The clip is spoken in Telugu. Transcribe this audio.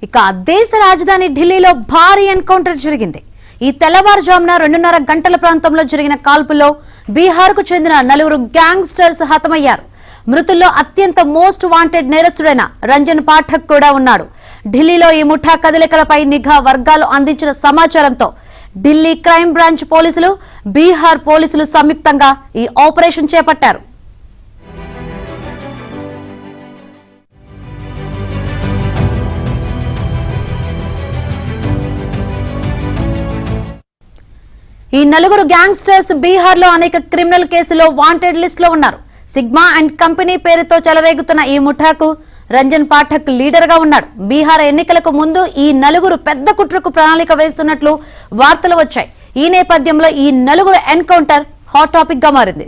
ఇక దేశ రాజధాని ఢిల్లీలో భారీ ఎన్కౌంటర్ జరిగింది. ఈ తెల్లవారుజామున 2:30 గంటల ప్రాంతంలో జరిగిన కాల్పుల్లో బీహార్కు చెందిన 4 గ్యాంగ్స్టర్స్ హతమయ్యారు. మృతుల్లో అత్యంత మోస్ట్ వాంటెడ్ నేరస్తుడైన రంజన్ పాఠక్ కూడా ఉన్నాడు. ఢిల్లీలో ఈ ముఠా కదలికలపై నిఘా వర్గాలు అందించిన సమాచారంతో ఢిల్లీ క్రైమ్ బ్రాంచ్ పోలీసులు, బీహార్ పోలీసులు సంయుక్తంగా ఈ ఆపరేషన్ చేపట్టారు. ఈ 4 గ్యాంగ్స్టర్స్ బీహార్ లో అనేక క్రిమినల్ కేసులో వాంటెడ్ లిస్ట్ లో ఉన్నారు. సిగ్మా అండ్ కంపెనీ పేరుతో చెలరేగుతున్న ఈ ముఠాకు రంజన్ పాఠక్ లీడర్ గా ఉన్నాడు. బీహార్ ఎన్నికలకు ముందు ఈ 4 పెద్ద కుట్రకు ప్రణాళిక వేస్తున్నట్లు వార్తలు వచ్చాయి. ఈ నేపథ్యంలో ఈ 4 ఎన్కౌంటర్ హాట్ టాపిక్ గా మారింది.